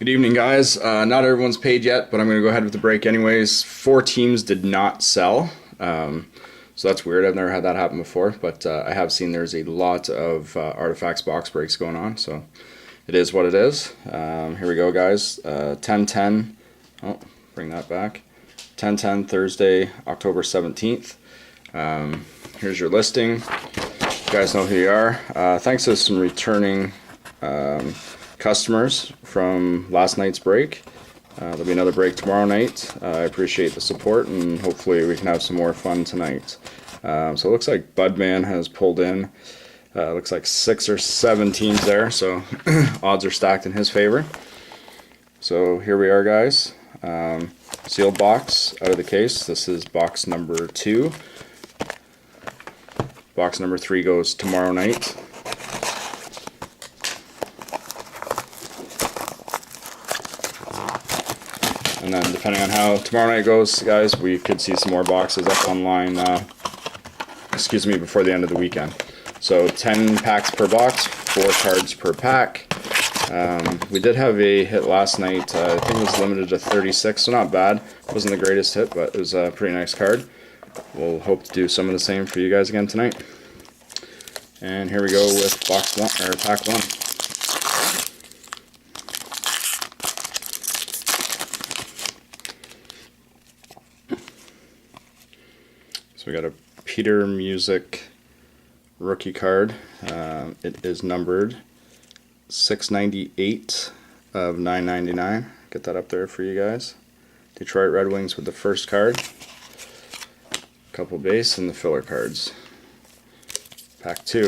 Good evening, guys. Not everyone's paid yet, but I'm going to go ahead with the break anyways. 4 teams did not sell, so that's weird. I've never had that happen before, but I have seen there's a lot of Artifacts box breaks going on, so it is what it is. Here we go, guys. 10-10. Oh, bring that back. 10-10 Thursday, October 17th. Here's your listing. You guys know who you are. Thanks to some returning customers from last night's break. There'll be another break tomorrow night. I appreciate the support, and hopefully we can have some more fun tonight. So it looks like Budman has pulled in. Looks like 6 or 7 teams there, so odds are stacked in his favor. So here we are, guys. Sealed box out of the case. This is box number 2. Box number 3 goes tomorrow night. And then depending on how tomorrow night goes, guys, we could see some more boxes up online, before the end of the weekend. So 10 packs per box, 4 cards per pack. We did have a hit last night. I think it was limited to 36, so not bad. It wasn't the greatest hit, but it was a pretty nice card. We'll hope to do some of the same for you guys again tonight. And here we go with box 1, or pack 1. So we got a Peter Music rookie card. It is numbered 698 of 999. Get that up there for you guys. Detroit Red Wings with the first card. A couple base and the filler cards. Pack 2.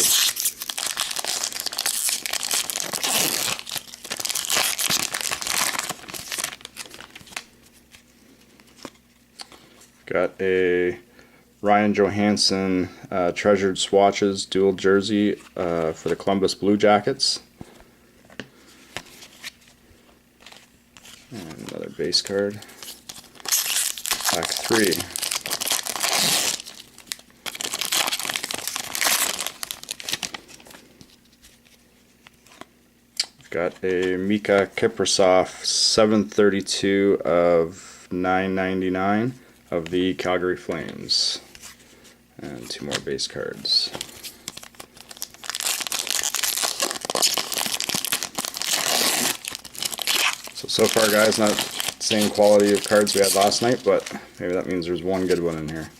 Got a Ryan Johansson Treasured Swatches dual jersey for the Columbus Blue Jackets. And another base card. Pack 3. We've got a Mika Kiprasov 732 of 999 of the Calgary Flames. And 2 more base cards. So far, guys, not the same quality of cards we had last night, but maybe that means there's one good one in here.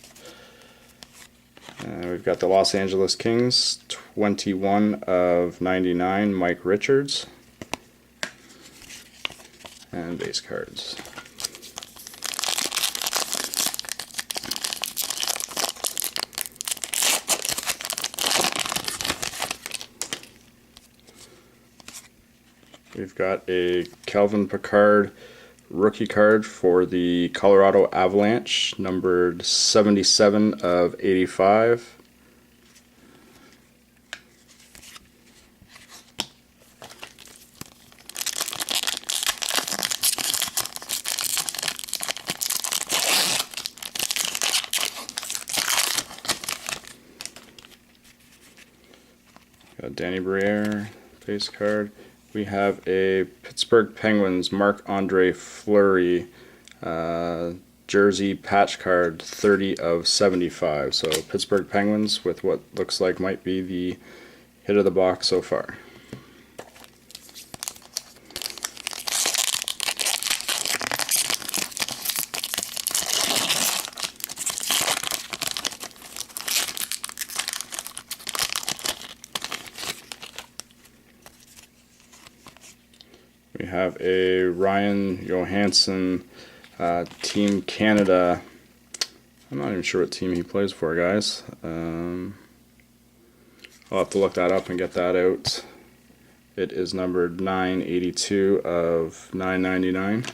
We've got the Los Angeles Kings, 21 of 99, Mike Richards. And base cards. We've got a Calvin Pickard rookie card for the Colorado Avalanche, numbered 77 of 85. Got Danny Briere base card. We have a Pittsburgh Penguins Marc-Andre Fleury jersey patch card, 30 of 75. So Pittsburgh Penguins with what looks like might be the hit of the box so far. We have a Ryan Johansson Team Canada. I'm not even sure what team he plays for, guys. I'll have to look that up and get that out. It is numbered 982 of 999.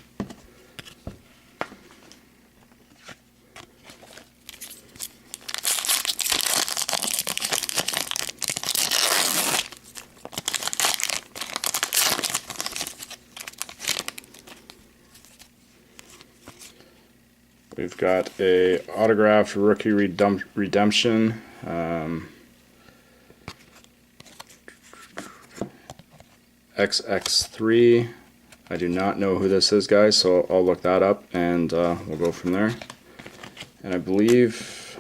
We've got a autographed rookie redemption. XX3 I do not know who this is, guys, so I'll look that up and we'll go from there. And I believe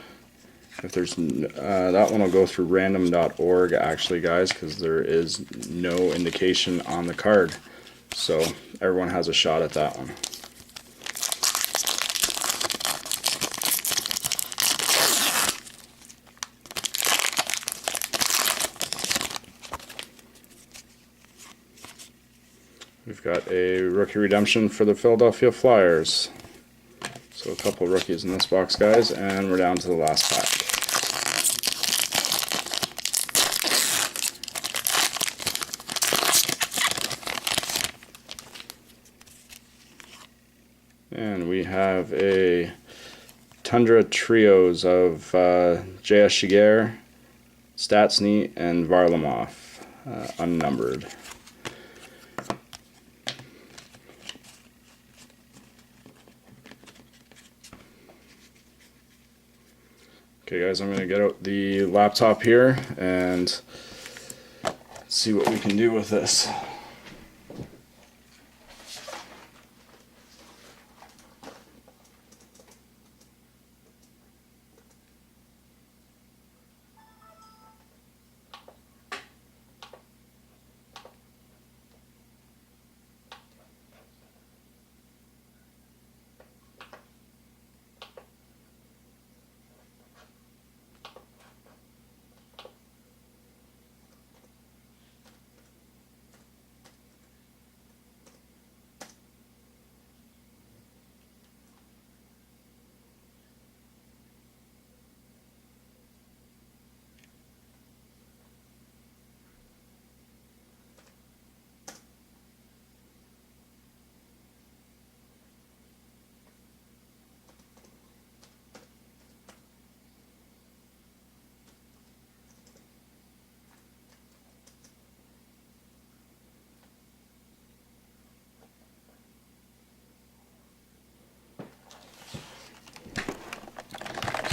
if there's that one will go through random.org actually, guys, because there is no indication on the card. So everyone has a shot at that one. We've got a rookie redemption for the Philadelphia Flyers. So a couple rookies in this box, guys, and we're down to the last pack. And we have a Tundra Trios of J.S. Giguère, Stastny, and Varlamov, unnumbered. Okay, guys, I'm going to get out the laptop here and see what we can do with this.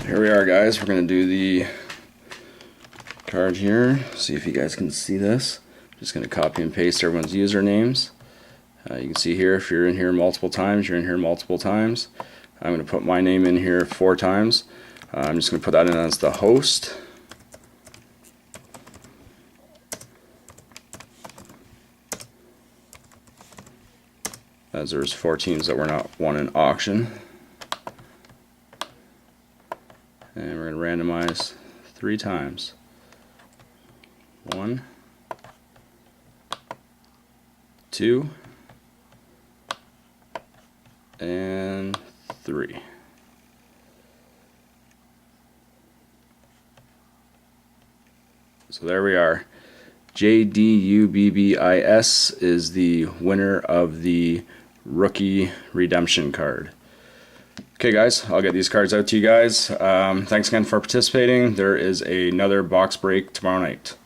Here we are, guys. We're going to do the card here. See if you guys can see this. Just going to copy and paste everyone's usernames. You can see here, if you're in here multiple times, you're in here multiple times. I'm going to put my name in here 4 times. I'm just going to put that in as the host. As there's 4 teams that were not won in auction. And we're going to randomize 3 times. 1, 2, and 3. So there we are. JDUBBIS is the winner of the rookie redemption card. Okay, guys, I'll get these cards out to you guys. Thanks again for participating. There is another box break tomorrow night.